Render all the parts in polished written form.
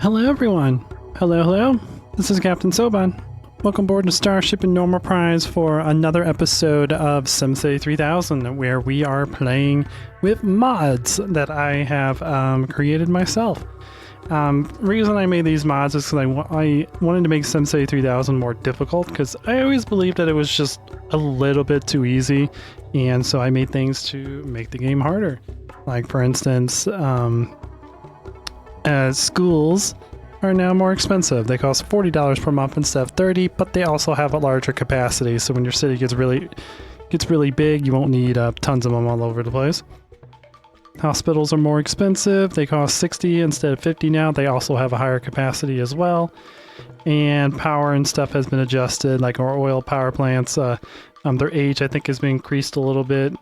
Hello everyone! Hello. This is Captain Soban. Welcome aboard to Starship and Normal Prize for another episode of SimCity 3000, where we are playing with mods that I have created myself. Reason I made these mods is because I wanted to make SimCity 3000 more difficult, because I always believed that it was just a little bit too easy, and so I made things to make the game harder. Like, for instance, schools are now more expensive. They cost $40 per month instead of $30, but they also have a larger capacity, so when your city gets really big, you won't need tons of them all over the place. Hospitals are more expensive. They cost $60 instead of $50 now. They also have a higher capacity as well. And power and stuff has been adjusted, like our oil power plants. Their age, I think, has been increased a little bit.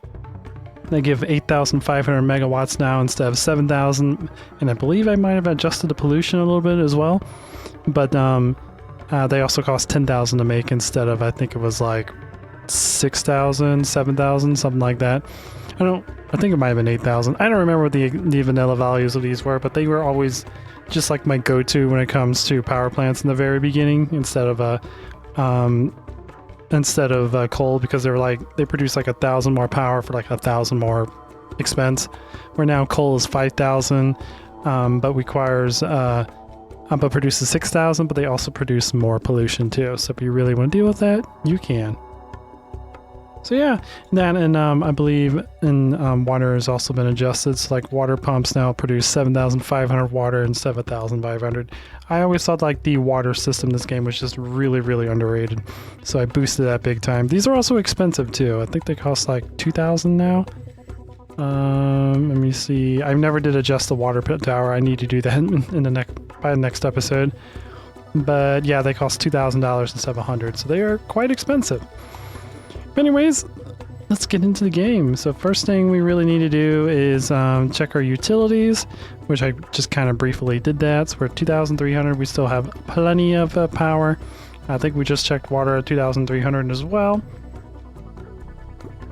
They give 8,500 megawatts now instead of 7,000, and I believe I might have adjusted the pollution a little bit as well. But they also cost 10,000 to make instead of, I think it was like 6,000, 7,000, something like that. I think it might have been 8,000. I don't remember what the vanilla values of these were, but they were always just like my go-to when it comes to power plants in the very beginning instead of coal, because they produce like 1,000 more power for like 1,000 more expense. Where now coal is 5,000, but produces 6,000, but they also produce more pollution too. So if you really want to deal with that, you can. So yeah, that, and I believe water has also been adjusted. So like water pumps now produce 7,500 water instead of 1,500. I always thought like the water system in this game was just really, really underrated. So I boosted that big time. These are also expensive too. I think they cost like 2,000 now. Let me see. I never did adjust the water pit tower. I need to do that by the next episode. But yeah, they cost $2,000 instead of 100. So they are quite expensive. Anyways, let's get into the game. So first thing we really need to do is check our utilities, which I just kind of briefly did that. So we're at 2,300. We still have plenty of power. I think we just checked water at 2,300 as well.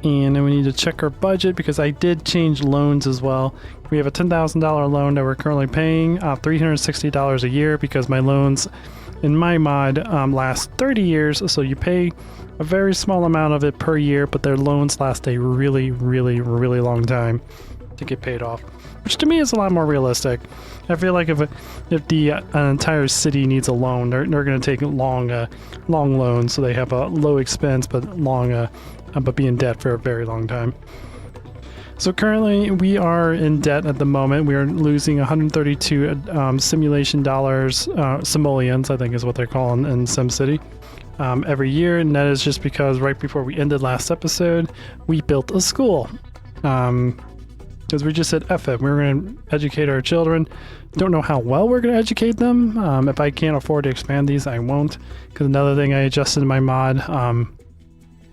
And then we need to check our budget, because I did change loans as well. We have a $10,000 loan that we're currently paying $360 a year, because my loans in my mod last 30 years. So you pay a very small amount of it per year, but their loans last a really, really, really long time to get paid off, which to me is a lot more realistic. I feel like if the entire city needs a loan, they're going to take long loans, so they have a low expense but but be in debt for a very long time. So currently we are in debt at the moment. We are losing 132 simulation dollars, simoleons, I think is what they're calling in SimCity, every year. And that is just because right before we ended last episode, we built a school. Because we just said, F it, we're going to educate our children. Don't know how well we're going to educate them. If I can't afford to expand these, I won't. Because another thing I adjusted in my mod,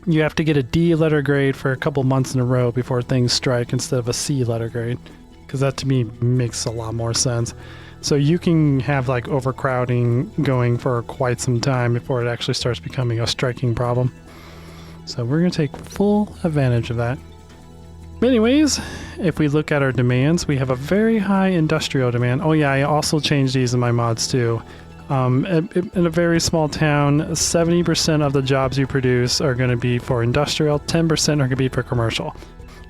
you have to get a D letter grade for a couple months in a row before things strike instead of a C letter grade, because that to me makes a lot more sense. So you can have like overcrowding going for quite some time before it actually starts becoming a striking problem. So we're going to take full advantage of that. Anyways, if we look at our demands, we have a very high industrial demand. Oh yeah, I also changed these in my mods too. In a very small town, 70% of the jobs you produce are going to be for industrial, 10% are going to be for commercial.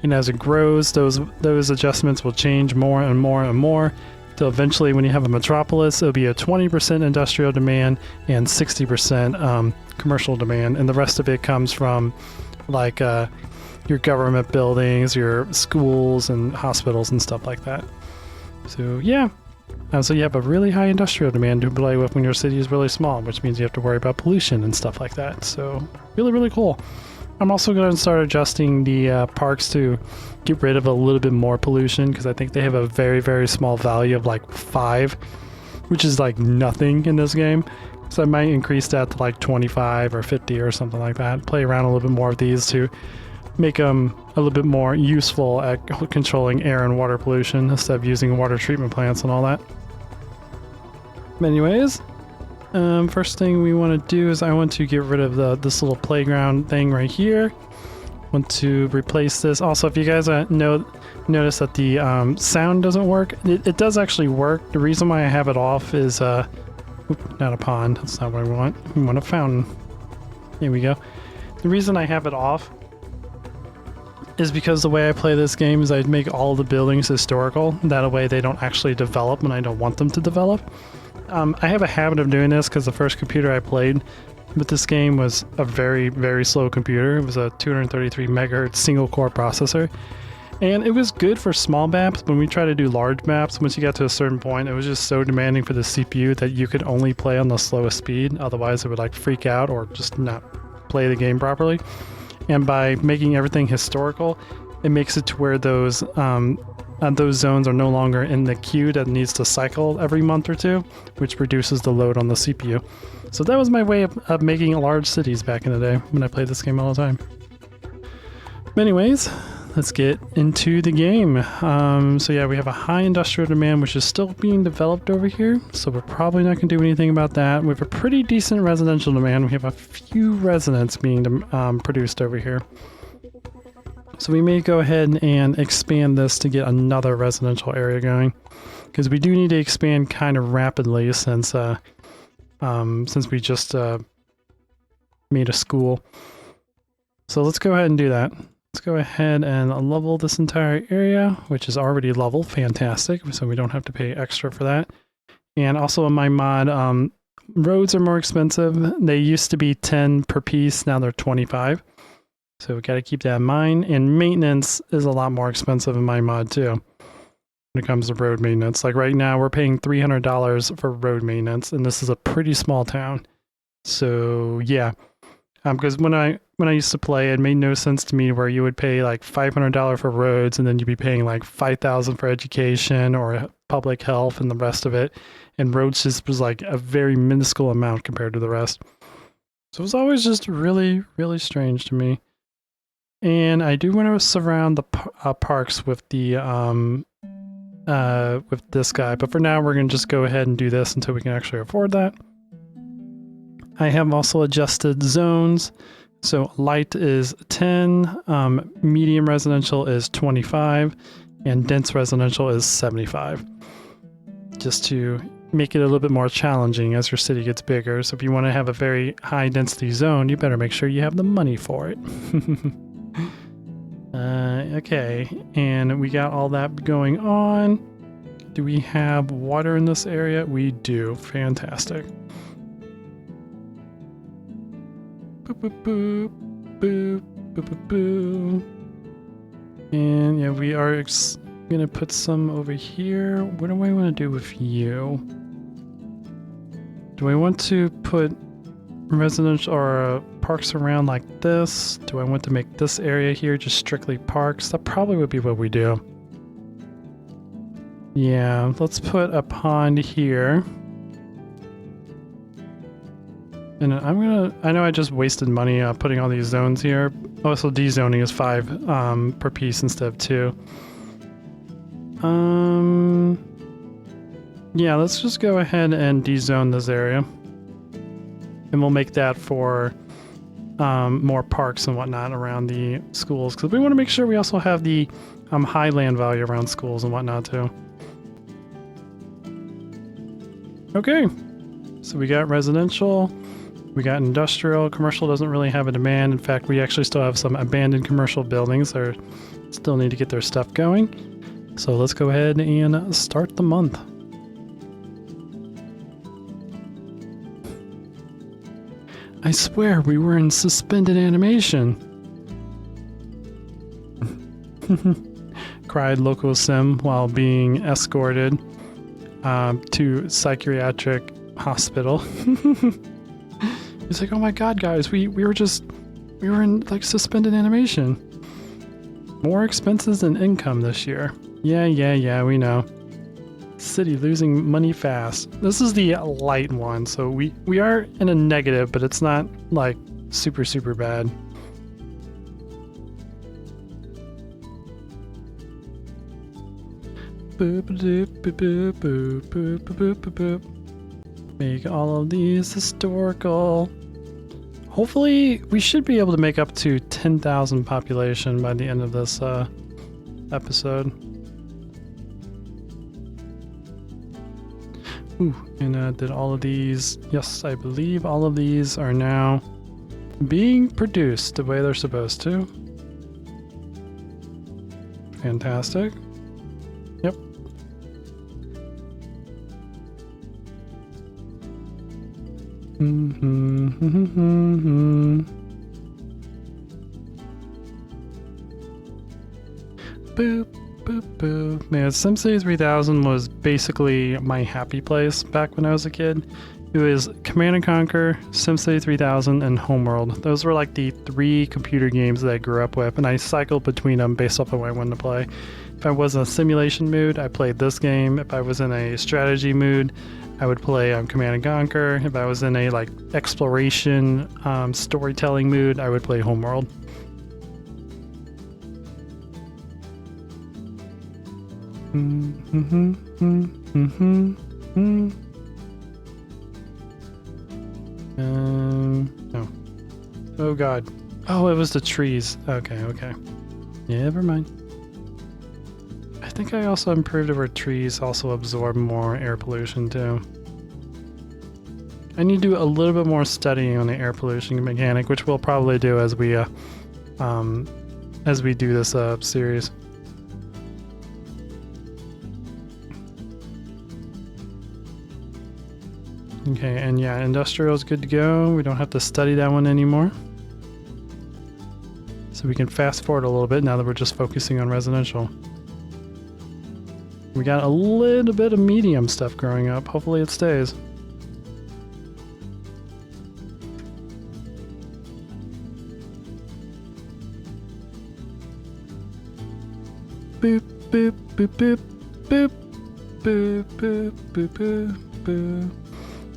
And as it grows, those adjustments will change more and more and more, till eventually when you have a metropolis, it'll be a 20% industrial demand and 60% commercial demand, and the rest of it comes from like your government buildings, your schools and hospitals and stuff like that. So yeah. So you have a really high industrial demand to play with when your city is really small, which means you have to worry about pollution and stuff like that. So really, really cool. I'm also going to start adjusting the parks to get rid of a little bit more pollution, because I think they have a very, very small value of like 5, which is like nothing in this game. So I might increase that to like 25 or 50 or something like that. Play around a little bit more with these to make them a little bit more useful at controlling air and water pollution instead of using water treatment plants and all that. Anyways, first thing we want to do is I want to get rid of this little playground thing right here. Want to replace this. Also, if you guys notice that the sound doesn't work, it does actually work. The reason why I have it off is not a pond. That's not what we want. We want a fountain. Here we go. The reason I have it off is because the way I play this game is I make all the buildings historical. That way they don't actually develop when I don't want them to develop. I have a habit of doing this because the first computer I played with this game was a very, very slow computer. It was a 233 megahertz single core processor. And it was good for small maps. When we try to do large maps, once you got to a certain point, it was just so demanding for the CPU that you could only play on the slowest speed. Otherwise it would like freak out or just not play the game properly. And by making everything historical, it makes it to where those zones are no longer in the queue that needs to cycle every month or two, which reduces the load on the CPU. So that was my way of making large cities back in the day when I played this game all the time. But anyways, let's get into the game. So yeah, we have a high industrial demand, which is still being developed over here. So we're probably not going to do anything about that. We have a pretty decent residential demand. We have a few residents being produced over here. So we may go ahead and expand this to get another residential area going, because we do need to expand kind of rapidly since we just made a school. So let's go ahead and do that. Let's go ahead and level this entire area, which is already level. Fantastic. So we don't have to pay extra for that. And also in my mod, roads are more expensive. They used to be 10 per piece. Now they're 25. So we got to keep that in mind. And maintenance is a lot more expensive in my mod too, when it comes to road maintenance. Like right now we're paying $300 for road maintenance, and this is a pretty small town. So yeah, because when I used to play, it made no sense to me where you would pay like $500 for roads and then you'd be paying like $5,000 for education or public health and the rest of it. And roads just was like a very minuscule amount compared to the rest. So it was always just really, really strange to me. And I do want to surround the parks with the with this guy, but for now we're going to just go ahead and do this until we can actually afford that. I have also adjusted zones. So light is 10, medium residential is 25, and dense residential is 75. Just to make it a little bit more challenging as your city gets bigger. So if you want to have a very high density zone, you better make sure you have the money for it. Okay, and we got all that going on. Do we have water in this area? We do. Fantastic. Boop, boop, boop, boop, boop, boop, boop. And yeah, we are gonna put some over here. What do I want to do with you? Do I want to put residential or parks around like this? Do I want to make this area here just strictly parks? That probably would be what we do. Yeah, let's put a pond here. And I know I just wasted money putting all these zones here. Also, dezoning is 5 per piece instead of 2. Yeah, let's just go ahead and dezone this area. And we'll make that for more parks and whatnot around the schools. Because we want to make sure we also have the high land value around schools and whatnot too. Okay, so we got residential. We got industrial. Commercial doesn't really have a demand. In fact, we actually still have some abandoned commercial buildings that still need to get their stuff going. So let's go ahead and start the month. I swear we were in suspended animation. Cried Local Sim while being escorted to psychiatric hospital. He's like, oh my god, guys, we were in like suspended animation. More expenses than income this year. Yeah, we know. City losing money fast. This is the light one, so we are in a negative, but it's not like super bad. Boop, boop, boop, boop, boop, boop, boop, boop, boop. Make all of these historical. Hopefully, we should be able to make up to 10,000 population by the end of this episode. Ooh, and did all of these? Yes, I believe all of these are now being produced the way they're supposed to. Fantastic. Yep. Boop, boop, boop. Man, SimCity 3000 was basically my happy place back when I was a kid. It was Command & Conquer, SimCity 3000, and Homeworld. Those were like the 3 computer games that I grew up with, and I cycled between them based off of what I wanted to play. If I was in a simulation mood, I played this game. If I was in a strategy mood, I would play Command & Conquer. If I was in a like exploration, storytelling mood, I would play Homeworld. No. Oh god. Oh, it was the trees. Okay, okay. Never mind. I think I also improved it where trees also absorb more air pollution too. I need to do a little bit more studying on the air pollution mechanic, which we'll probably do as we do this series. Okay, and yeah, industrial is good to go. We don't have to study that one anymore. So we can fast forward a little bit now that we're just focusing on residential. We got a little bit of medium stuff growing up. Hopefully it stays. Boop, boop, boop, boop, boop, boop, boop, boop, boop, boop.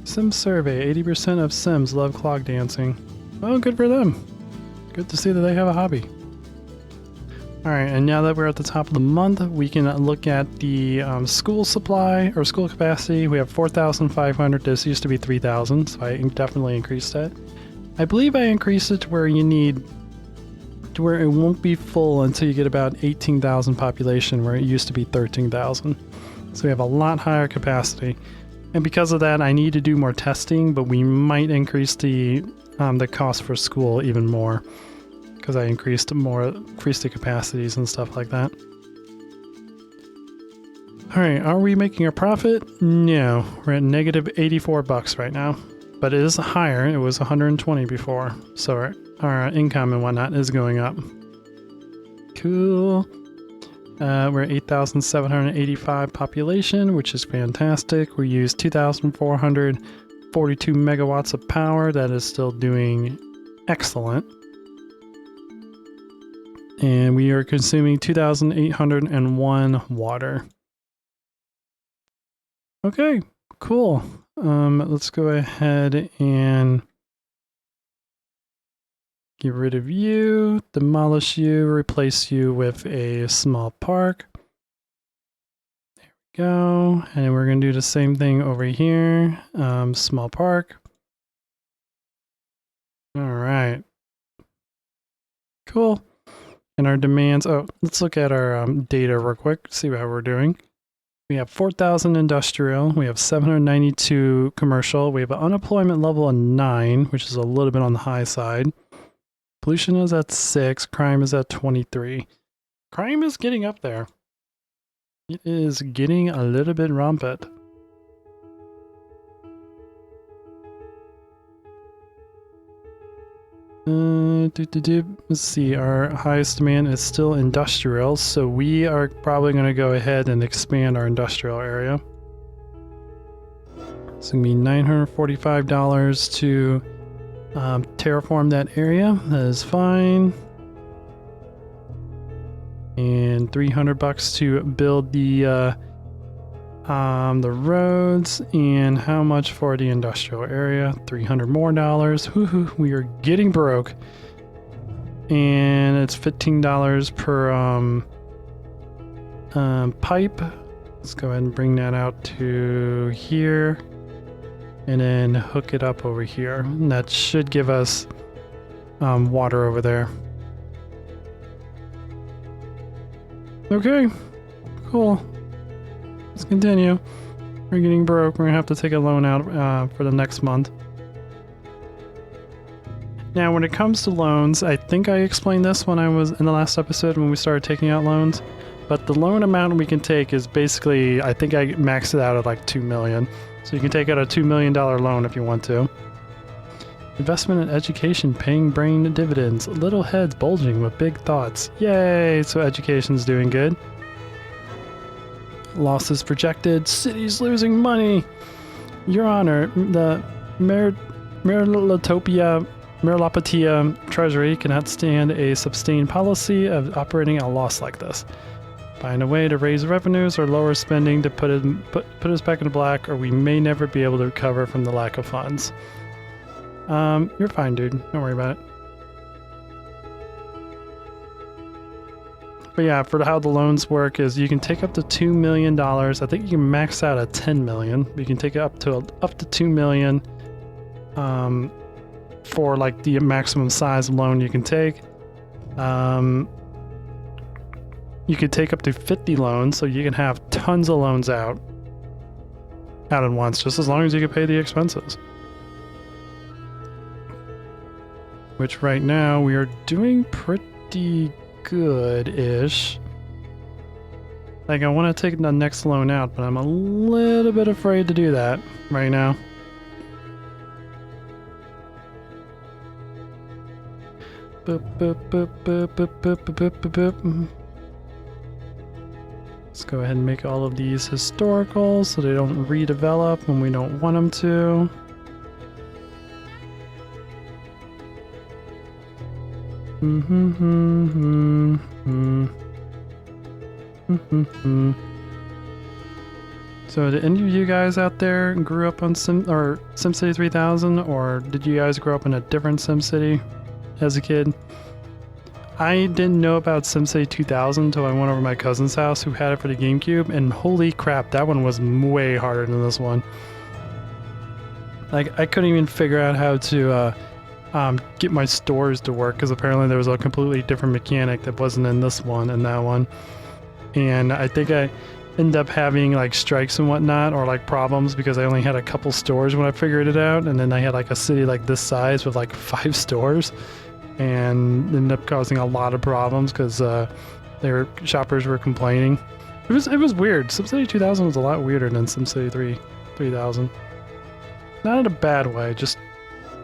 Sim survey, 80% of Sims love clog dancing. Well, good for them. Good to see that they have a hobby. Alright, and now that we're at the top of the month, we can look at the school supply, or school capacity. We have 4,500. This used to be 3,000, so I definitely increased that. I believe I increased it to where you need, to where it won't be full until you get about 18,000 population, where it used to be 13,000. So we have a lot higher capacity. And because of that, I need to do more testing, but we might increase the cost for school even more because I increased the capacities and stuff like that. All right, are we making a profit? No, we're at negative 84 bucks right now, but it is higher. It was 120 before, so our income and whatnot is going up. Cool. We're at 8,785 population, which is fantastic. We use 2,442 megawatts of power. That is still doing excellent. And we are consuming 2,801 water. Okay, cool. Let's go ahead and get rid of you, demolish you, replace you with a small park. There we go. And we're going to do the same thing over here. Small park. All right. Cool. And our demands. Oh, let's look at our data real quick, see how we're doing. We have 4,000 industrial. We have 792 commercial. We have an unemployment level of 9, which is a little bit on the high side. Pollution is at 6. Crime is at 23. Crime is getting up there. It is getting a little bit rampant. Let's see, our highest demand is still industrial, so we are probably going to go ahead and expand our industrial area. It's going to be $945 to terraform that area. That is fine. And $300 to build the roads. And how much for the industrial area? $300 more. Woohoo! We are getting broke. And it's $15 per pipe. Let's go ahead and bring that out to here. And then hook it up over here. And that should give us water over there. Okay, cool. Let's continue. We're getting broke. We're gonna have to take a loan out for the next month. Now, when it comes to loans, I think I explained this when I was in the last episode when we started taking out loans, but the loan amount we can take is basically, I think I maxed it out at like 2 million. So you can take out a $2 million loan if you want to. Investment in education paying brain dividends. Little heads bulging with big thoughts. Yay! So education's doing good. Losses projected. Cities losing money. Your Honor, the Merlopatia Treasury cannot stand a sustained policy of operating at a loss like this. Find a way to raise revenues or lower spending to put us back in the black, or we may never be able to recover from the lack of funds. You're fine, dude. Don't worry about it. But yeah, for how the loans work is you can take up to $2 million. I think you can max out at 10 million. You can take it up to 2 million. For like the maximum size loan you can take. You could take up to 50 loans, so you can have tons of loans out at once, just as long as you can pay the expenses. Which right now we are doing pretty good-ish. Like, I want to take the next loan out, but I'm a little bit afraid to do that right now. Boop, boop, boop, boop, boop, boop, boop, boop, boop. Let's go ahead and make all of these historical so they don't redevelop when we don't want them to. So did any of you guys out there grew up on SimCity 3000, or did you guys grow up in a different SimCity as a kid? I didn't know about SimCity 2000 until I went over to my cousin's house who had it for the GameCube, and holy crap, that one was way harder than this one. Like, I couldn't even figure out how to get my stores to work, because apparently there was a completely different mechanic that wasn't in this one and that one. And I think I ended up having like strikes and whatnot, or like problems, because I only had a couple stores when I figured it out, and then I had like a city like this size with like 5 stores, and ended up causing a lot of problems because their shoppers were complaining. It was weird. SimCity 2000 was a lot weirder than SimCity 3000. Not in a bad way, just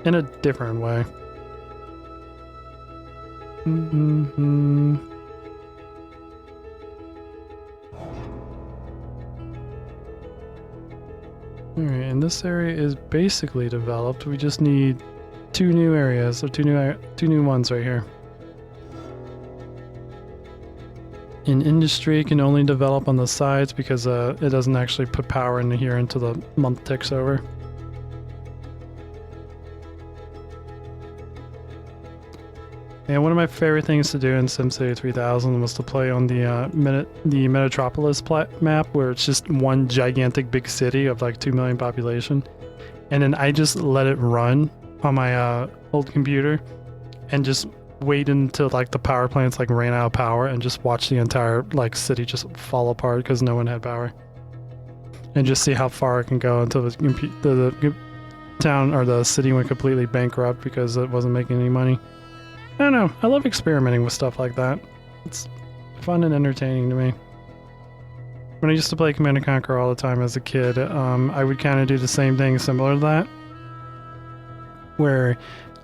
in a different way. Alright, and this area is basically developed. We just need 2 new areas, or 2 new ones right here. In industry, it can only develop on the sides because it doesn't actually put power into here until the month ticks over. And one of my favorite things to do in SimCity 3000 was to play on the Metropolis map, where it's just one gigantic big city of like 2 million population. And then I just let it run on my old computer and just wait until like the power plants like ran out of power, and just watch the entire like city just fall apart because no one had power. And just see how far it can go until the town or the city went completely bankrupt because it wasn't making any money. I don't know. I love experimenting with stuff like that. It's fun and entertaining to me. When I used to play Command & Conquer all the time as a kid, I would kind of do the same thing similar to that, where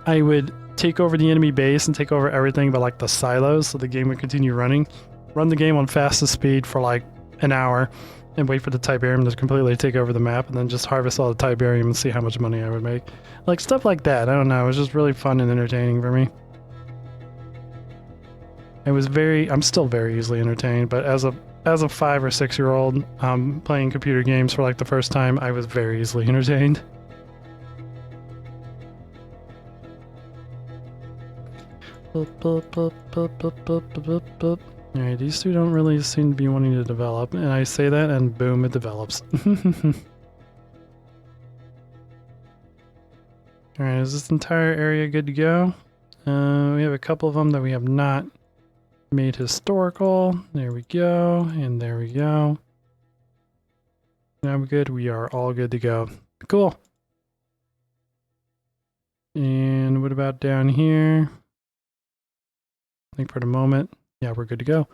I would take over the enemy base and take over everything but like the silos, so the game would continue running. Run the game on fastest speed for like an hour and wait for the Tiberium to completely take over the map, and then just harvest all the Tiberium and see how much money I would make. Like stuff like that. I don't know. It was just really fun and entertaining for me. I'm still very easily entertained, but as a 5 or 6 year old playing computer games for like the first time, I was very easily entertained. Alright, these two don't really seem to be wanting to develop, and I say that and boom, it develops. Alright, is this entire area good to go? We have a couple of them that we have not made historical. There we go, and there we go. Now we're good. We are all good to go. Cool. And what about down here? I think for the moment, yeah, we're good to go.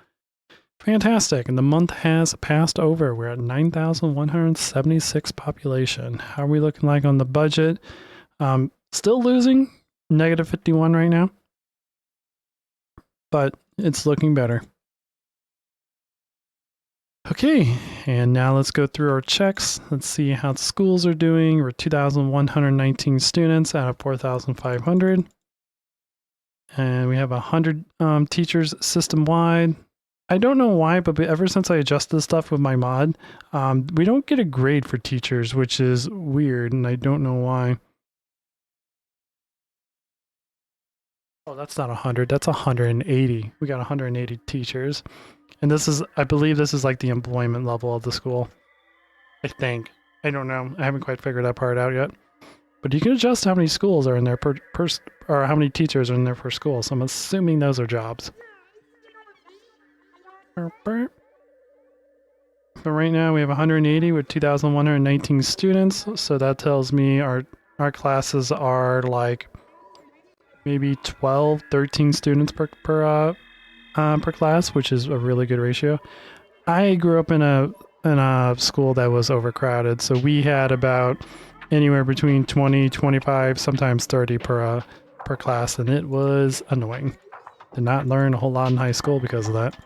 Fantastic. And the month has passed over. We're at 9,176 population. How are we looking like on the budget? Still losing, negative 51 right now. But it's looking better. Okay, and now let's go through our checks. Let's see how the schools are doing. We're 2,119 students out of 4,500. And we have 100 teachers system-wide. I don't know why, but ever since I adjusted stuff with my mod, we don't get a grade for teachers, which is weird, and I don't know why. Oh, that's not 100, that's 180. We got 180 teachers. And this is, I believe this is like the employment level of the school. I think. I don't know. I haven't quite figured that part out yet. But you can adjust how many schools are in there per or how many teachers are in there per school. So I'm assuming those are jobs. But right now we have 180 with 2,119 students. So that tells me our classes are like maybe 12, 13 students per class, which is a really good ratio. I grew up in a school that was overcrowded, so we had about anywhere between 20, 25, sometimes 30 per class, and it was annoying. Did not learn a whole lot in high school because of that.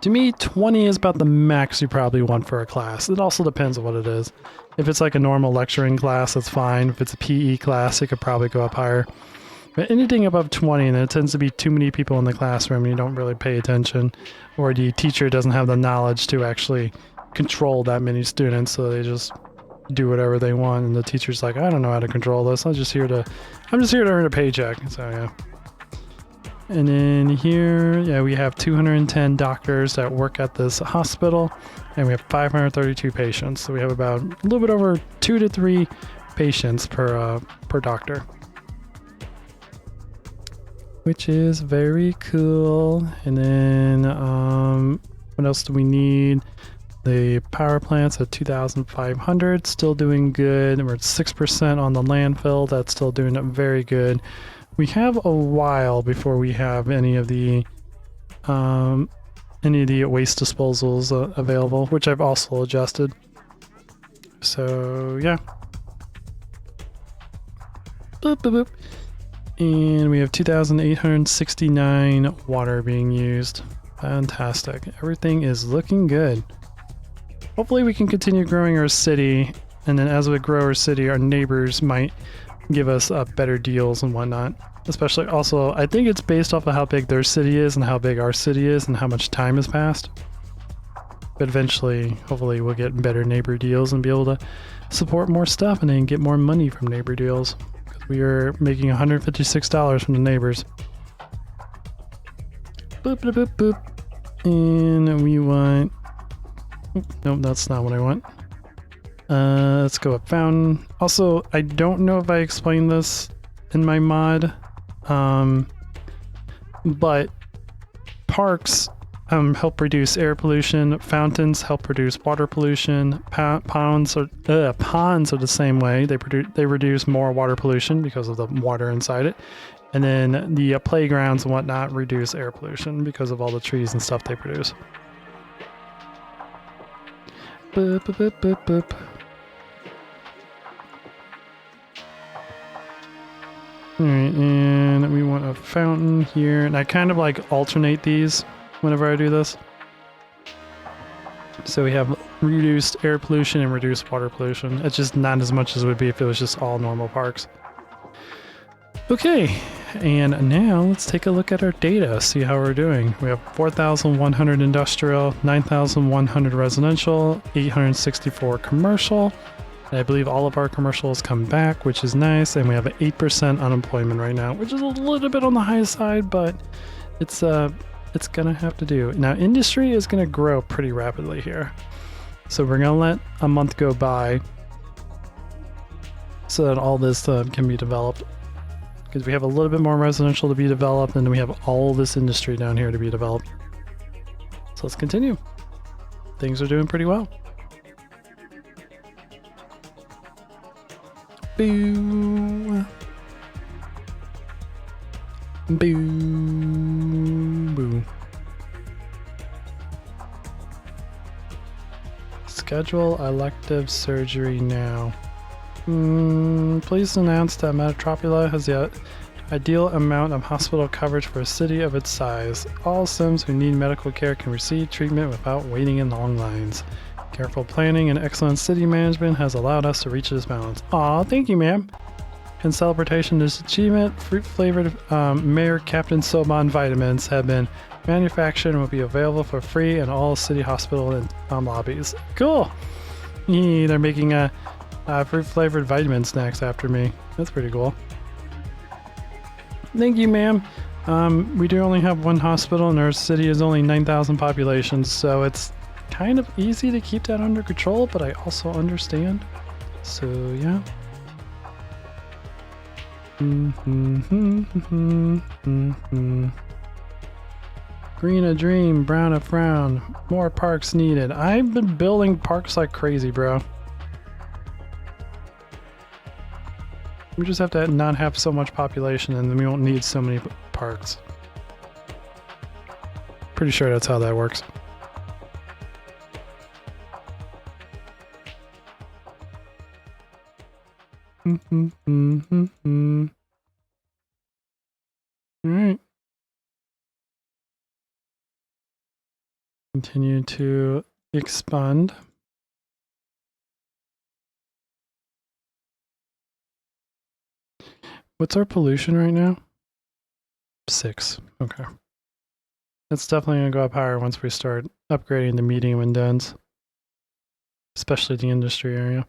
To me, 20 is about the max you probably want for a class. It also depends on what it is. If it's like a normal lecturing class, that's fine. If it's a PE class, it could probably go up higher. But anything above 20, and there tends to be too many people in the classroom, and you don't really pay attention, or the teacher doesn't have the knowledge to actually control that many students, so they just do whatever they want, and the teacher's like, I don't know how to control this. I'm just here to earn a paycheck. So yeah. And then here, yeah, we have 210 doctors that work at this hospital, and we have 532 patients. So we have about a little bit over 2 to 3 patients per doctor, which is very cool. And then what else do we need? The power plants at 2,500, still doing good. We're at 6% on the landfill. That's still doing very good. We have a while before we have any of the waste disposals available, which I've also adjusted. So yeah. Boop, boop, boop. And we have 2,869 water being used. Fantastic. Everything is looking good. Hopefully we can continue growing our city, and then as we grow our city, our neighbors might give us better deals and whatnot. Especially also, I think it's based off of how big their city is and how big our city is and how much time has passed. But eventually, hopefully we'll get better neighbor deals and be able to support more stuff and then get more money from neighbor deals. Because we are making $156 from the neighbors. Boop, boop, boop, boop. And we want... Nope, that's not what I want. Let's go up fountain. Also, I don't know if I explained this in my mod, but parks help reduce air pollution. Fountains help reduce water pollution. Ponds are the same way. They reduce more water pollution because of the water inside it. And then the playgrounds and whatnot reduce air pollution because of all the trees and stuff they produce. Boop, boop, boop, boop, boop. Alright, and we want a fountain here, and I kind of like alternate these whenever I do this. So we have reduced air pollution and reduced water pollution. It's just not as much as it would be if it was just all normal parks. Okay, and now let's take a look at our data, see how we're doing. We have 4,100 industrial, 9,100 residential, 864 commercial. And I believe all of our commercials come back, which is nice, and we have an 8% unemployment right now, which is a little bit on the high side, but it's gonna have to do. Now, industry is gonna grow pretty rapidly here. So we're gonna let a month go by so that all this can be developed. because we have a little bit more residential to be developed, and then we have all this industry down here to be developed. So let's continue. Things are doing pretty well. Boo. Boo. Boo. Schedule elective surgery now. Please announce that Metropula has the ideal amount of hospital coverage for a city of its size. All Sims who need medical care can receive treatment without waiting in long lines. Careful planning and excellent city management has allowed us to reach this balance. Aw, thank you, ma'am. In celebration of this achievement, fruit-flavored Mayor Captain Soban vitamins have been manufactured and will be available for free in all city hospital and lobbies. Cool! They're making fruit-flavored vitamin snacks after me. That's pretty cool. Thank you, ma'am. We do only have one hospital, and our city is only 9,000 population, so it's kind of easy to keep that under control, but I also understand. So, yeah. Green a dream, brown a frown. More parks needed. I've been building parks like crazy, bro. We just have to not have so much population, and then we won't need so many parks. Pretty sure that's how that works. Alright. Continue to expand. What's our pollution right now? 6. Okay. It's definitely going to go up higher once we start upgrading the medium and dense. Especially the industry area.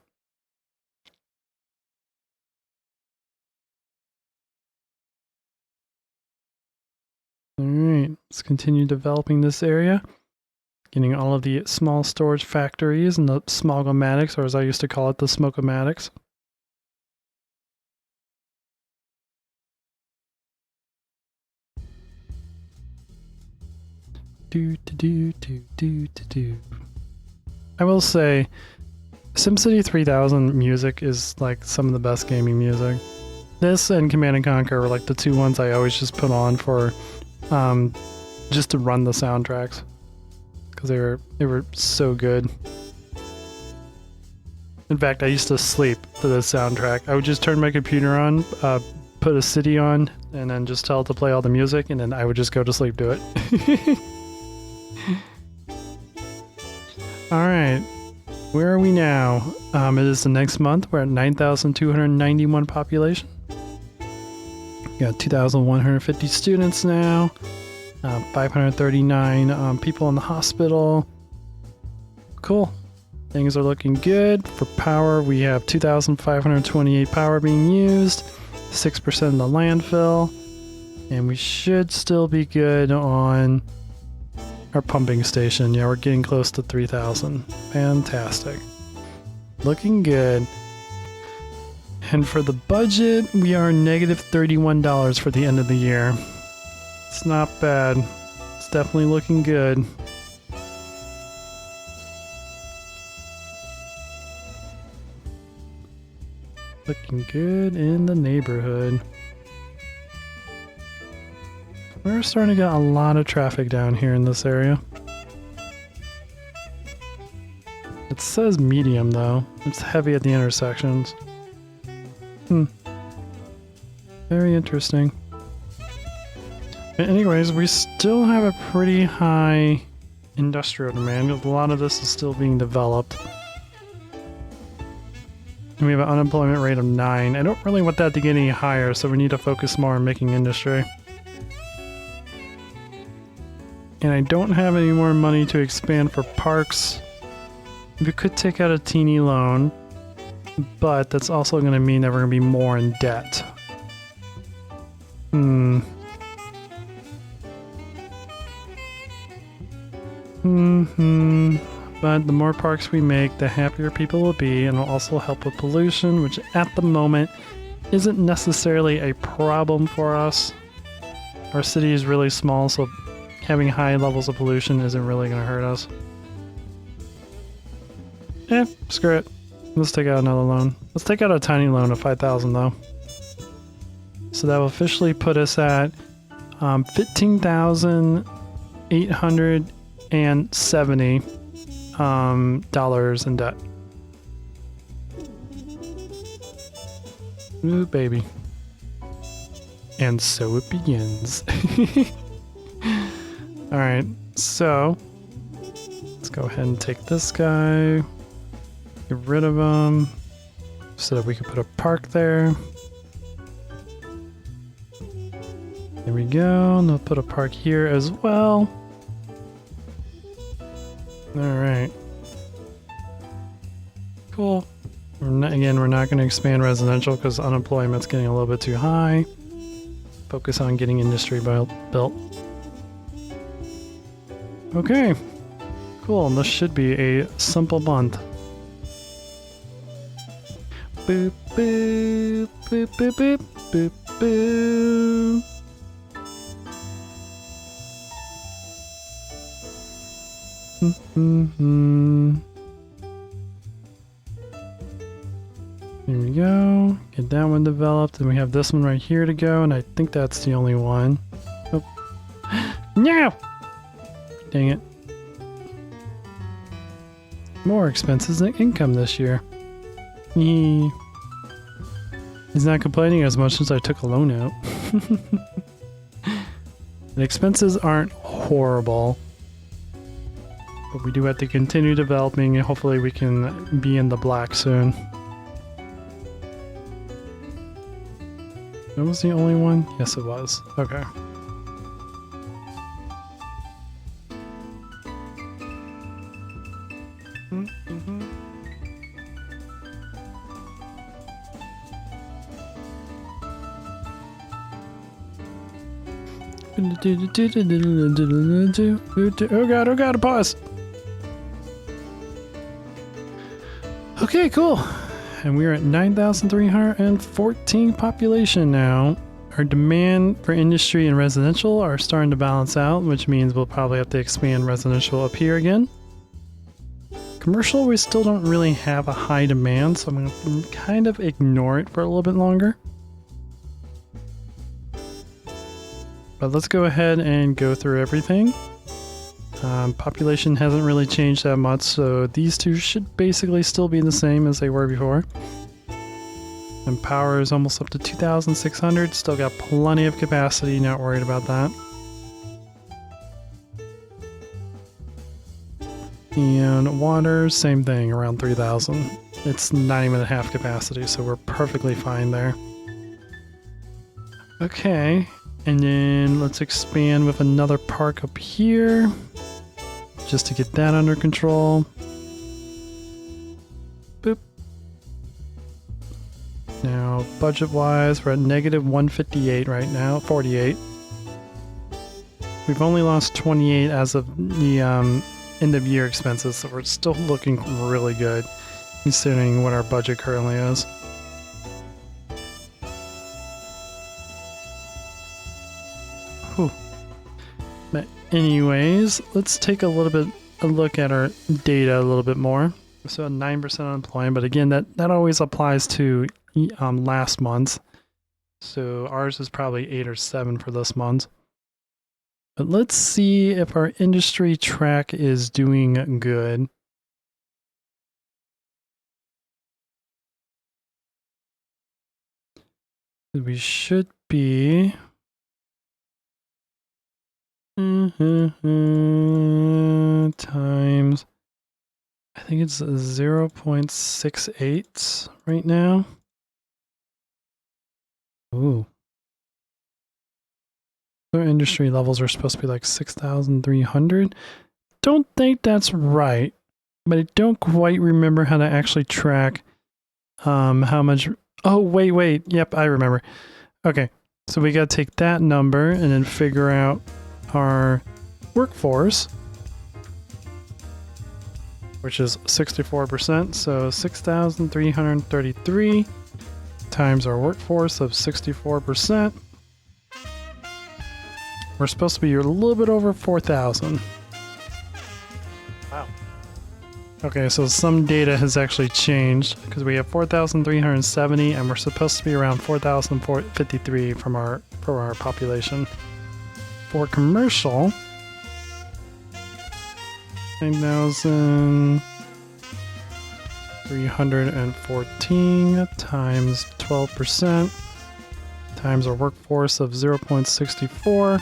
Alright, let's continue developing this area. Getting all of the small storage factories and the smogomatics, or as I used to call it, the smokomatics. I will say, SimCity 3000 music is like some of the best gaming music. This and Command & Conquer were like the two ones I always just put on for just to run the soundtracks, because they were so good. In fact, I used to sleep to the soundtrack. I would just turn my computer on, put a city on, and then just tell it to play all the music, and then I would just go to sleep to it. Alright, where are we now? It is the next month. We're at 9,291 population. We got 2,150 students now. 539 people in the hospital. Cool. Things are looking good. For power, we have 2,528 power being used. 6% in the landfill. And we should still be good on our pumping station. Yeah, we're getting close to 3,000. Fantastic. Looking good. And for the budget, we are negative $31 for the end of the year. It's not bad. It's definitely looking good. Looking good in the neighborhood. We're starting to get a lot of traffic down here in this area. It says medium though. It's heavy at the intersections. Very interesting. Anyways, we still have a pretty high industrial demand. A lot of this is still being developed. And we have an unemployment rate of 9. I don't really want that to get any higher, so we need to focus more on making industry. And I don't have any more money to expand for parks. We could take out a teeny loan, but that's also going to mean that we're going to be more in debt. But the more parks we make, the happier people will be, and it'll also help with pollution, which at the moment isn't necessarily a problem for us. Our city is really small, so having high levels of pollution isn't really going to hurt us. Screw it. Let's take out another loan. Let's take out a tiny loan of 5,000 though. So that will officially put us at $15,870 dollars in debt. Ooh, baby. And so it begins. Alright, so let's go ahead and take this guy. Get rid of him so that we can put a park there. There we go. And we'll put a park here as well. Alright. Cool. Again, we're not going to expand residential because unemployment's getting a little bit too high. Focus on getting industry built. Okay. Cool. And this should be a simple month. Boop, boop, boop, boop, boop, boop, boop. Here we go. Get that one developed, and we have this one right here to go, and I think that's the only one. Oh. No! Dang it. More expenses than income this year. He's not complaining as much since I took a loan out. The expenses aren't horrible. But we do have to continue developing, and hopefully we can be in the black soon. That was the only one? Yes, it was. Okay. Oh god, pause! Okay, cool. And we're at 9,314 population now. Our demand for industry and residential are starting to balance out, which means we'll probably have to expand residential up here again. Commercial, we still don't really have a high demand, so I'm going to kind of ignore it for a little bit longer. But let's go ahead and go through everything. Population hasn't really changed that much, so these two should basically still be the same as they were before. And power is almost up to 2,600, still got plenty of capacity, not worried about that. And water, same thing, around 3,000. It's not even at half capacity, so we're perfectly fine there. Okay, and then let's expand with another park up here, just to get that under control. Boop. Now, budget-wise, we're at negative 158 right now, 48. We've only lost 28 as of the end-of-year expenses, so we're still looking really good, considering what our budget currently is. Whew. But anyways, let's take a look at our data a little bit more. So 9% unemployment, but again, that always applies to last month. So ours is probably 8 or 7 for this month. But let's see if our industry track is doing good. We should be times, I think it's 0.68 right now. Ooh. Our industry levels are supposed to be like 6,300. Don't think that's right, but I don't quite remember how to actually track how much. Oh, wait. Yep, I remember. Okay, so we got to take that number and then figure out our workforce, which is 64%. So 6,333 times our workforce of 64%. We're supposed to be a little bit over 4,000. Wow. Okay, so some data has actually changed because we have 4,370 and we're supposed to be around 4,053 from our population. For commercial, 9,314 times 12% times our workforce of 0.64,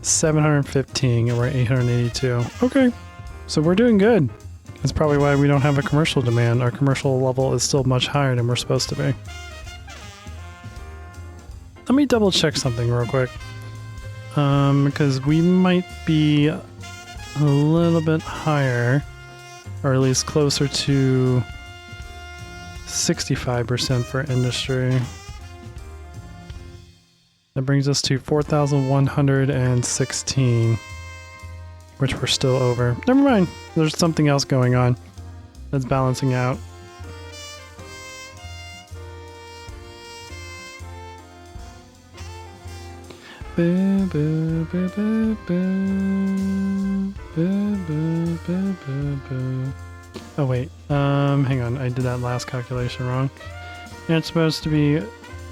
715, and we're at 882. Okay, so we're doing good. That's probably why we don't have a commercial demand. Our commercial level is still much higher than we're supposed to be. Let me double check something real quick. Because we might be a little bit higher, or at least closer to 65% for industry. That brings us to 4,116, which we're still over. Never mind. There's something else going on that's balancing out. Oh wait, hang on, I did that last calculation wrong. And it's supposed to be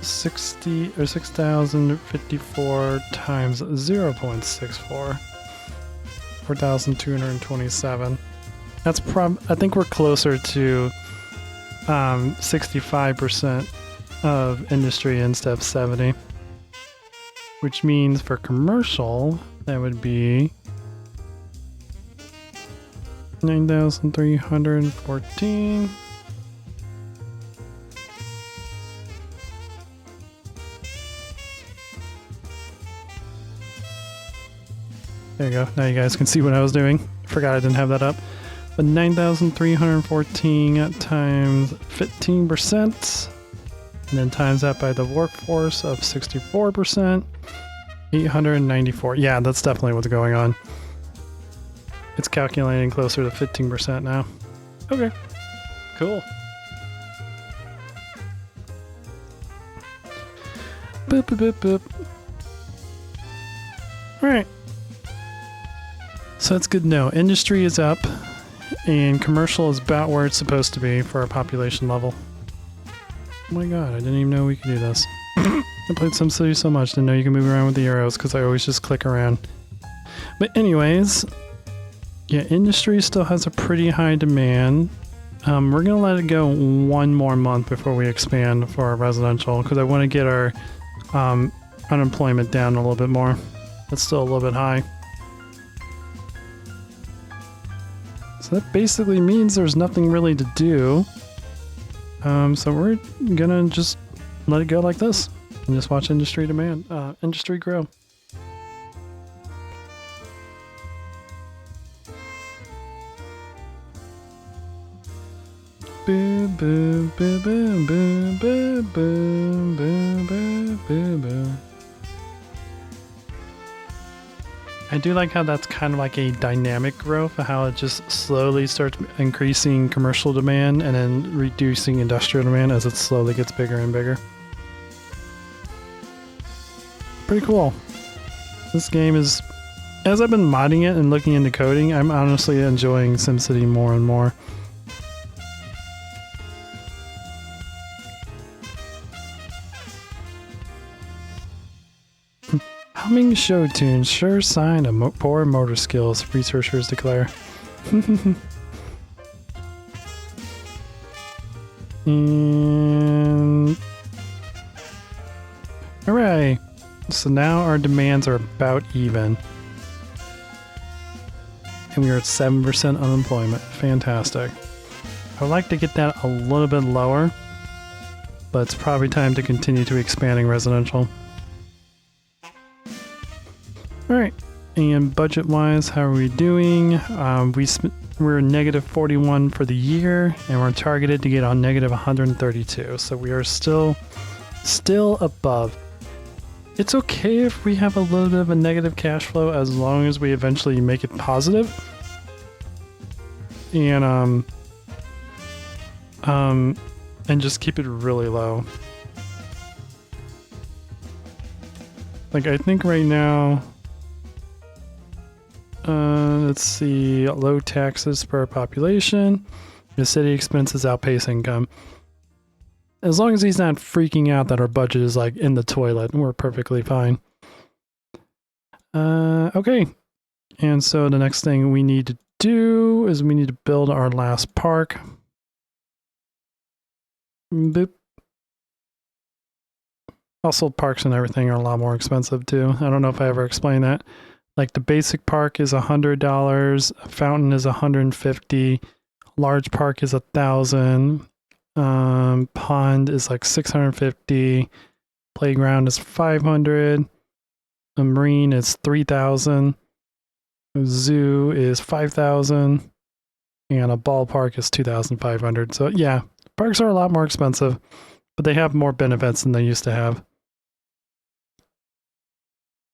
60 or 6,054 times 0.64. 4,227. That's I think we're closer to 65% of industry instead of 70. Which means for commercial, that would be 9,314. There you go. Now you guys can see what I was doing. Forgot I didn't have that up. But 9,314 times 15%. And then times that by the workforce of 64%. 894. Yeah, that's definitely what's going on. It's calculating closer to 15% now. Okay. Cool. Boop, boop, boop, boop. Alright. So that's good to know. Industry is up, and commercial is about where it's supposed to be for our population level. Oh my god, I didn't even know we could do this. I played SimCity so much, didn't know you can move around with the arrows because I always just click around. But anyways, yeah, industry still has a pretty high demand. We're going to let it go one more month before we expand for our residential because I want to get our unemployment down a little bit more. It's still a little bit high. So that basically means there's nothing really to do. So we're gonna just let it go like this and just watch industry grow. Boom, boom, boom, boom, boom, boom, boom, boom, boom, boom, boom. I do like how that's kind of like a dynamic growth, how it just slowly starts increasing commercial demand and then reducing industrial demand as it slowly gets bigger and bigger. Pretty cool. This game is, as I've been modding it and looking into coding, I'm honestly enjoying SimCity more and more. Humming show tunes, sure sign of poor motor skills, researchers declare. And hooray! So now our demands are about even. And we are at 7% unemployment. Fantastic. I would like to get that a little bit lower, but it's probably time to continue to expanding residential. Alright, and budget-wise, how are we doing? We're negative 41 for the year, and we're targeted to get on negative 132, so we are still above. It's okay if we have a little bit of a negative cash flow as long as we eventually make it positive. And and just keep it really low. Like, I think right now, let's see, low taxes per population. The city expenses outpace income. As long as he's not freaking out that our budget is like in the toilet, we're perfectly fine. Okay. And so the next thing we need to do is we need to build our last park. Boop. Also, parks and everything are a lot more expensive too. I don't know if I ever explained that. Like the basic park is $100, a fountain is $150, large park is $1,000, pond is like $650, playground is $500, a marine is $3,000, a zoo is $5,000, and a ballpark is $2,500. So yeah, parks are a lot more expensive, but they have more benefits than they used to have.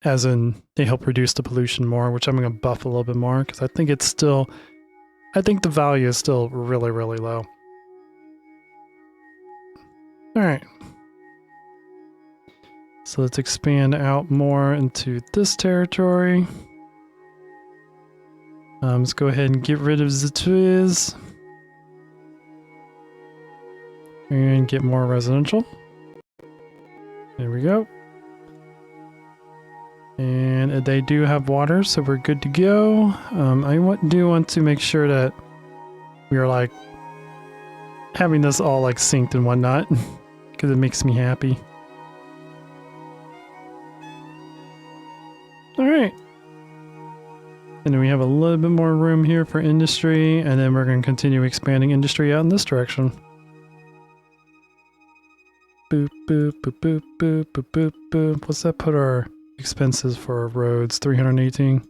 As in, they help reduce the pollution more, which I'm going to buff a little bit more because I think it's still, I think the value is still really, really low. All right. So let's expand out more into this territory. Let's go ahead and get rid of the trees. And get more residential. There we go. And they do have water, so we're good to go. I do want to make sure that we are like having this all like synced and whatnot because it makes me happy. All right. And then we have a little bit more room here for industry, and then we're going to continue expanding industry out in this direction. Boop, boop, boop, boop, boop, boop, boop, boop. What's that put our expenses for roads? 318.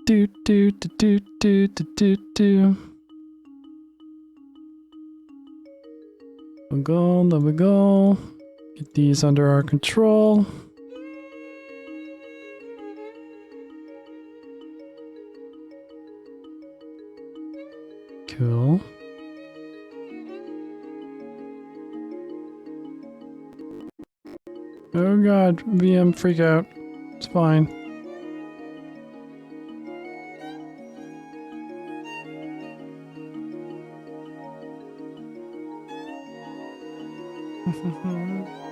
Do, do, do, do, do, do, do, do. There we go. Get these under our control. Cool. Oh god, VM freak out. It's fine.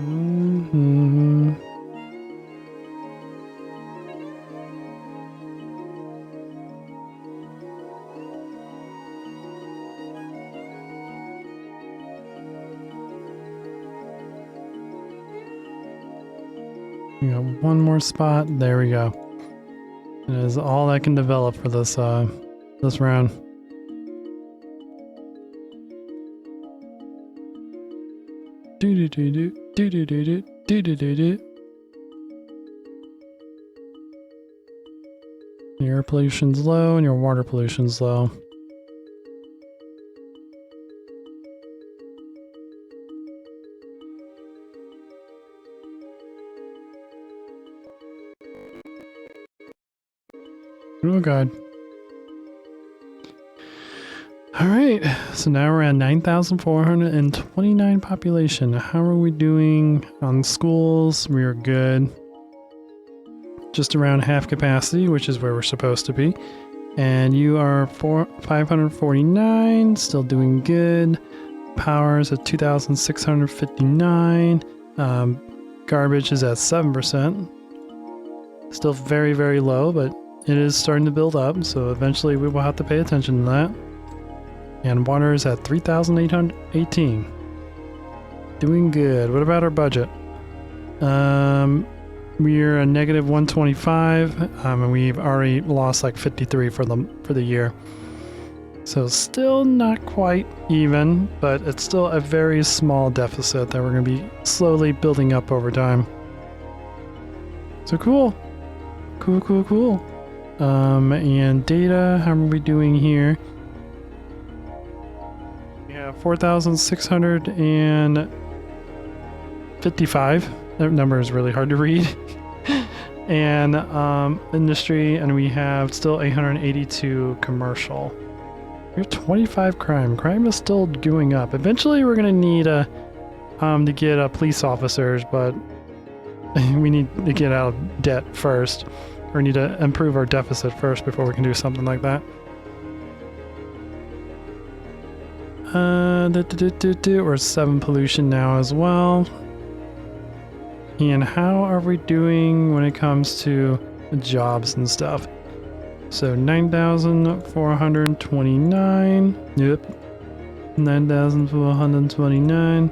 Mm-hmm. We got one more spot. There we go. That is all I can develop for this this round. Do do do do do do do do do do do. Your air pollution's low and your water pollution's low. Oh god. Alright, so now we're at 9,429 population. How are we doing on schools? We are good. Just around half capacity, which is where we're supposed to be. And you are 549, still doing good. Power's at 2,659. Garbage is at 7%. Still very, very low, but it is starting to build up, so eventually we will have to pay attention to that. And water is at 3,818. Doing good. What about our budget? We're a negative 125, and we've already lost like 53 for the year. So still not quite even, but it's still a very small deficit that we're going to be slowly building up over time. So cool. Cool. And data, how are we doing here? We have 4,655. That number is really hard to read. And industry, and we have still 882 commercial. We have 25 crime. Crime is still going up. Eventually, we're gonna need to get police officers, but we need to get out of debt first. Or need to improve our deficit first before we can do something like that. We're 7 pollution now as well. And how are we doing when it comes to jobs and stuff? So 9,429. Yep. 9,429.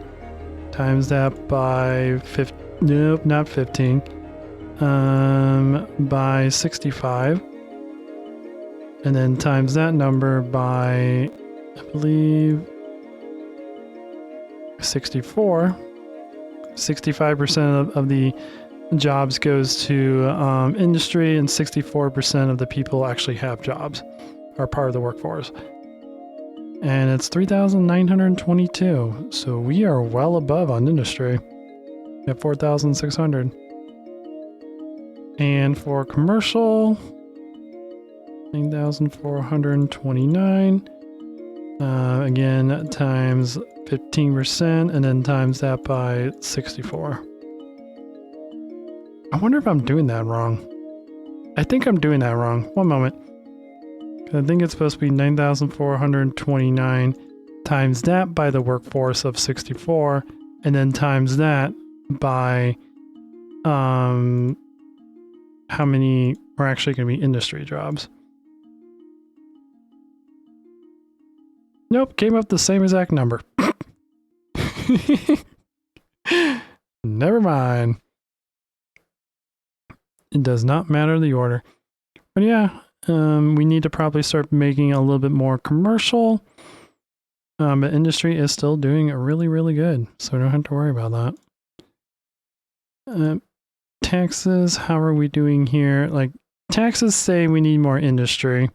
Times that by 50. Nope, not 15. By 65. And then times that number by, I believe, 64. 65% of the jobs goes to industry, and 64% of the people actually have jobs, are part of the workforce. And it's 3,922. So we are well above on industry at 4,600. And for commercial, 9,429. Again, times 15%, and then times that by 64. I wonder if I'm doing that wrong. I think I'm doing that wrong. One moment. I think it's supposed to be 9,429 times that by the workforce of 64, and then times that by how many are actually going to be industry jobs. Nope, came up the same exact number. Never mind. It does not matter the order. But yeah, we need to probably start making a little bit more commercial. But industry is still doing really, really good. So we don't have to worry about that. Taxes, how are we doing here? Like, taxes say we need more industry.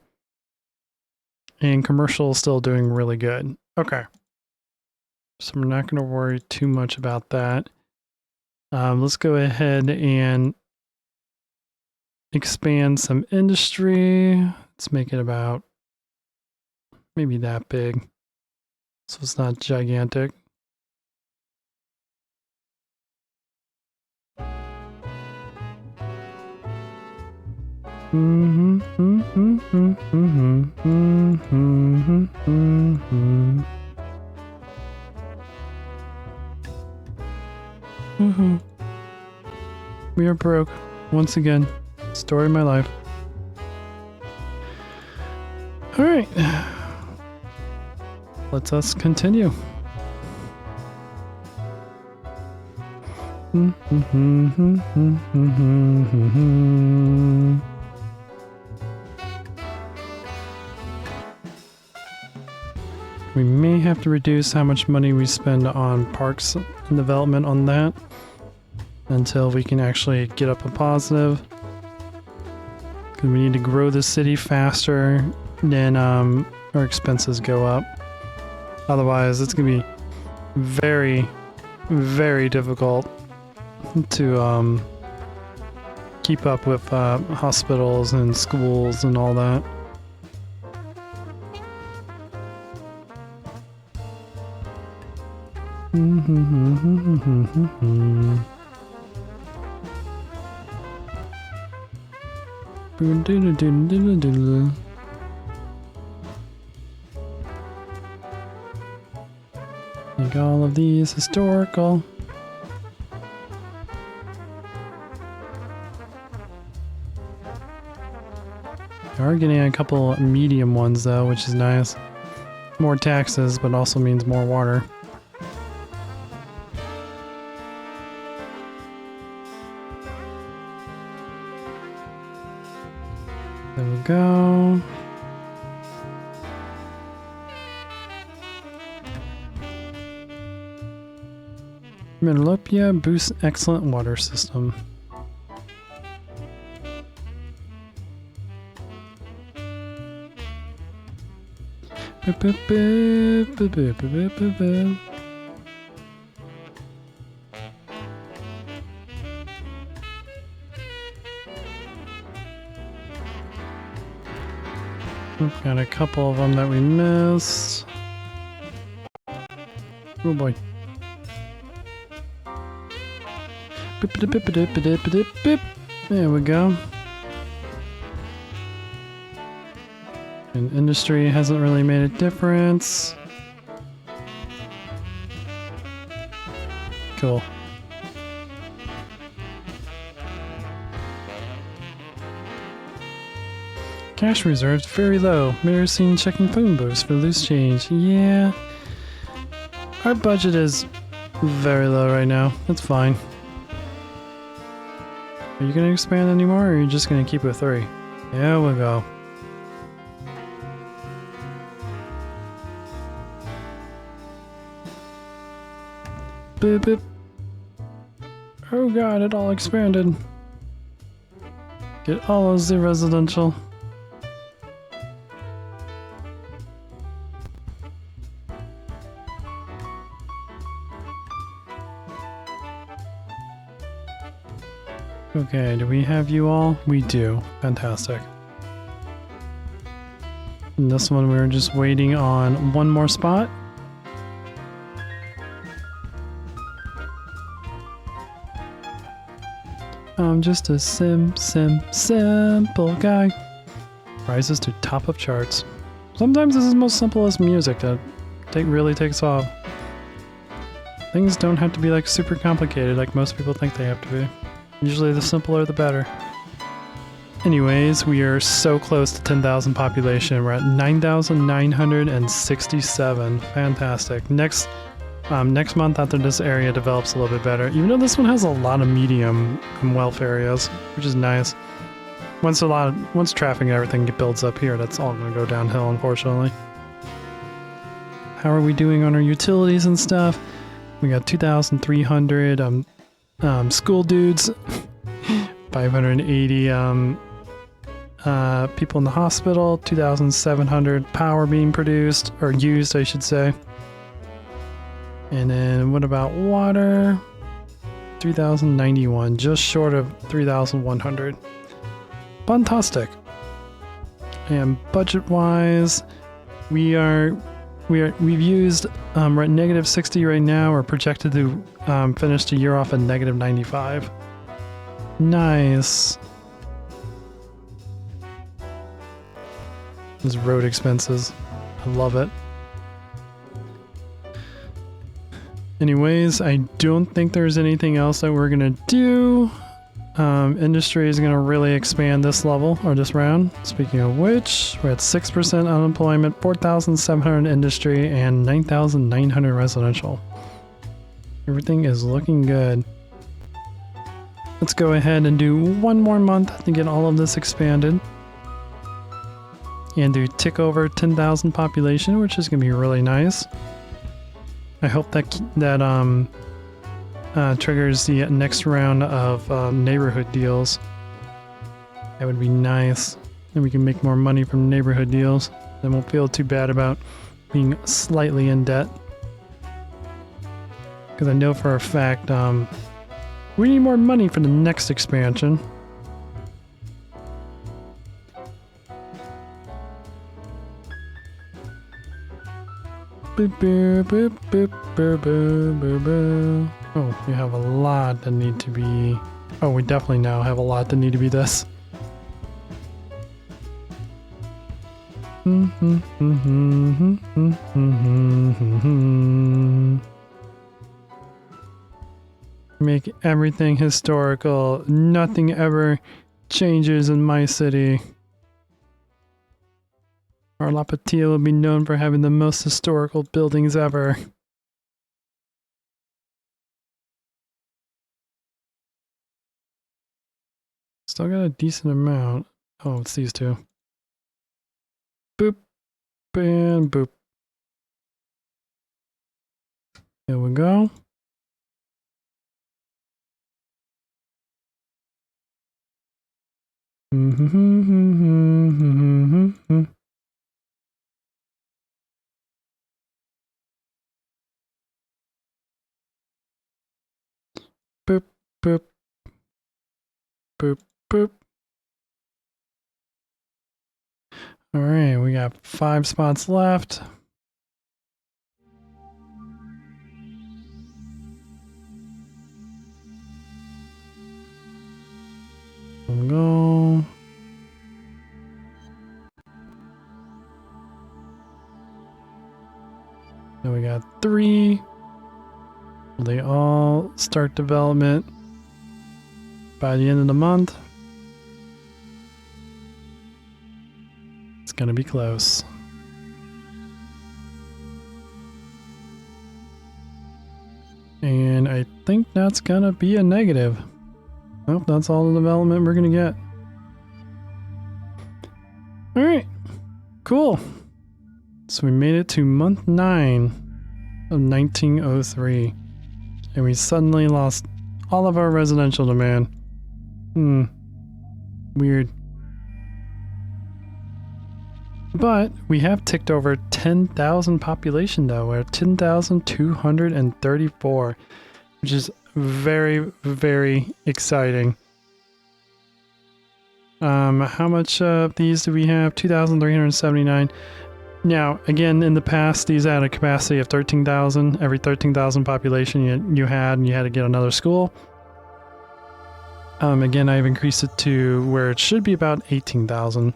And commercial is still doing really good. Okay. So we're not going to worry too much about that. Let's go ahead and expand some industry. Let's make it about maybe that big. So it's not gigantic. We are broke once again. Story of my life. All right. Let us continue. We may have to reduce how much money we spend on parks and development on that until we can actually get up a positive. Because we need to grow the city faster than our expenses go up. Otherwise, it's going to be very, very difficult to keep up with hospitals and schools and all that. Make all of these historical. We are getting a couple medium ones though, which is nice. More taxes, but also means more water. There we go. Metalopia boosts excellent water system. Got a couple of them that we missed. Oh boy. There we go. And industry hasn't really made a difference. Cool. Cash reserves very low. Mayor seen checking phone booths for loose change. Yeah. Our budget is very low right now. That's fine. Are you going to expand anymore, or are you just going to keep with 3? There we go. Boop, boop. Oh god, it all expanded. Get all of the residential. Okay, do we have you all? We do. Fantastic. And this one we're just waiting on one more spot. I'm just a simple guy. Rises to top of charts. Sometimes this is the most simplest music that really takes off. Things don't have to be like super complicated like most people think they have to be. Usually the simpler the better. Anyways, we are so close to 10,000 population. We're at 9,967. Fantastic. Next month after this area develops a little bit better, even though this one has a lot of medium and wealth areas, which is nice. Once traffic and everything builds up here, that's all going to go downhill, unfortunately. How are we doing on our utilities and stuff? We got 2,300 school dudes, 580 people in the hospital, 2,700 power being produced, or used, I should say. And then what about water? 3,091, just short of 3,100. Fantastic. And budget-wise, we've used we're at negative 60 right now. We're projected to finish the year off at negative 95. Nice. Those road expenses, I love it. Anyways, I don't think there's anything else that we're gonna do. Industry is gonna really expand this level, or this round. Speaking of which, we're at 6% unemployment, 4,700 industry, and 9,900 residential. Everything is looking good. Let's go ahead and do one more month to get all of this expanded. And do tick over 10,000 population, which is gonna be really nice. I hope that triggers the next round of neighborhood deals. That would be nice. And we can make more money from neighborhood deals. Then won't feel too bad about being slightly in debt. Because I know for a fact we need more money for the next expansion. Boop, boop, boop, boop, boop, boop, boop, boop. Oh, we have a lot that need to be... Oh, we definitely now have a lot that need to be this. Make everything historical. Nothing ever changes in my city. Our La Patilla will be known for having the most historical buildings ever. Still got a decent amount. Oh, it's these two. Boop. And boop. There we go. Boop, boop. Boop, boop. All right, we got 5 spots left. We'll go. Then we got 3. They all start development by the end of the month. It's gonna be close. And I think that's gonna be a negative. Nope, that's all the development we're gonna get. Alright, cool. So we made it to month 9 of 1903. And we suddenly lost all of our residential demand. Weird. But we have ticked over 10,000 population though. We're at 10,234, which is very, very exciting. How much of these do we have? 2,379. Now, again, in the past, these had a capacity of 13,000. Every 13,000 population you had to get another school. Again, I've increased it to where it should be about 18,000,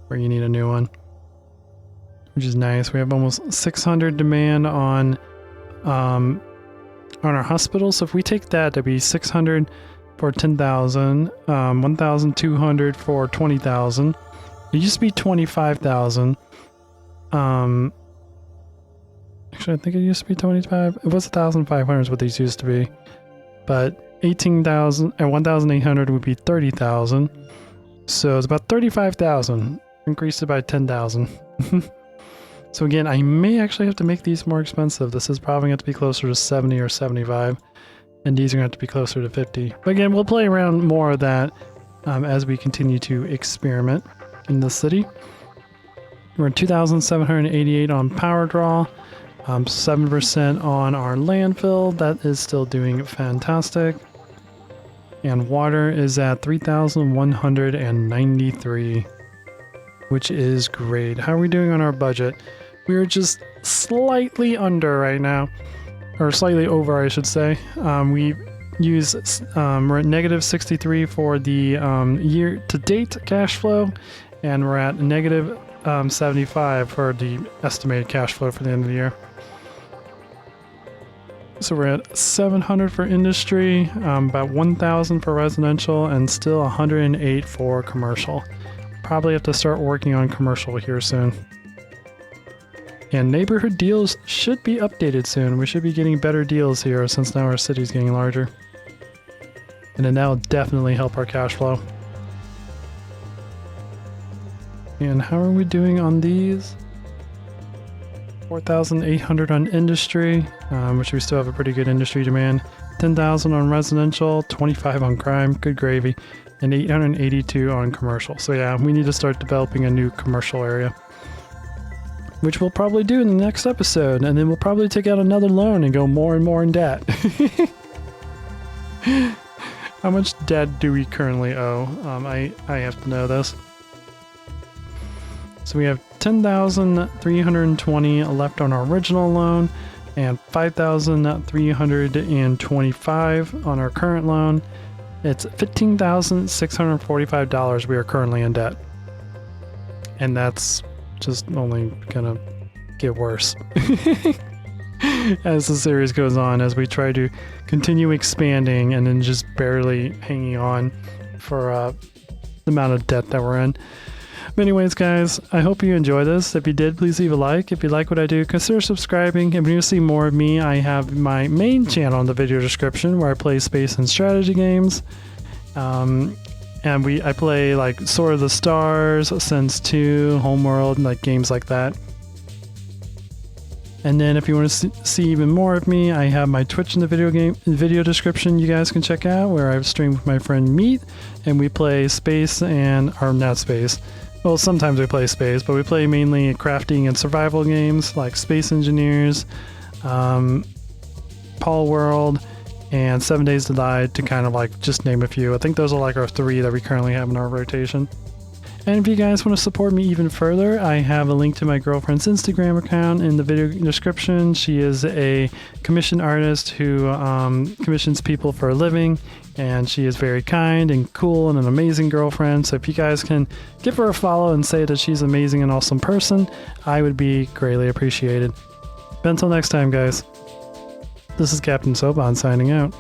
where you need a new one, which is nice. We have almost 600 demand on our hospital. So if we take that, that'd be 600 for 10,000, 1,200 for 20,000. It used to be 25,000. Actually, I think it used to be 25. It was 1,500 is what these used to be. But 18,000 and 1,800 would be 30,000. So it's about 35,000. Increased it by 10,000. So again, I may actually have to make these more expensive. This is probably going to be closer to 70 or 75. And these are going to have to be closer to 50. But again, we'll play around more of that as we continue to experiment in the city. We're at 2,788 on power draw, 7% on our landfill. That is still doing fantastic. And water is at 3,193, which is great. How are we doing on our budget? We're just slightly under right now, or slightly over, I should say. We use we're at negative 63 for the year-to-date cash flow, and we're at negative 75 for the estimated cash flow for the end of the year. So we're at 700 for industry, about 1,000 for residential, and still 108 for commercial. Probably have to start working on commercial here soon. And neighborhood deals should be updated soon. We should be getting better deals here since now our city's getting larger. And then that'll definitely help our cash flow. And how are we doing on these? 4,800 on industry, which we still have a pretty good industry demand. 10,000 on residential, 25 on crime, good gravy, and 882 on commercial. So yeah, we need to start developing a new commercial area, which we'll probably do in the next episode, and then we'll probably take out another loan and go more and more in debt. How much debt do we currently owe? I have to know this. So we have 10,320 left on our original loan and 5,325 on our current loan. It's $15,645 we are currently in debt. And that's just only gonna get worse as the series goes on, as we try to continue expanding and then just barely hanging on for the amount of debt that we're in. But anyways, guys, I hope you enjoy this. If you did, please leave a like. If you like what I do, consider subscribing. If you want to see more of me, I have my main channel in the video description where I play space and strategy games. And I play like Sword of the Stars, Sense 2, Homeworld, and like games like that. And then if you want to see even more of me, I have my Twitch in the video description you guys can check out, where I stream with my friend Meat, and we play space or not space. Well, sometimes we play space, but we play mainly crafting and survival games like Space Engineers, Paul World, and 7 Days to Die, to kind of like just name a few. I think those are like our 3 that we currently have in our rotation. And if you guys want to support me even further, I have a link to my girlfriend's Instagram account in the video description. She is a commissioned artist who commissions people for a living, and she is very kind and cool and an amazing girlfriend. So if you guys can give her a follow and say that she's an amazing and awesome person, I would be greatly appreciated. But until next time, guys, this is Captain Soban signing out.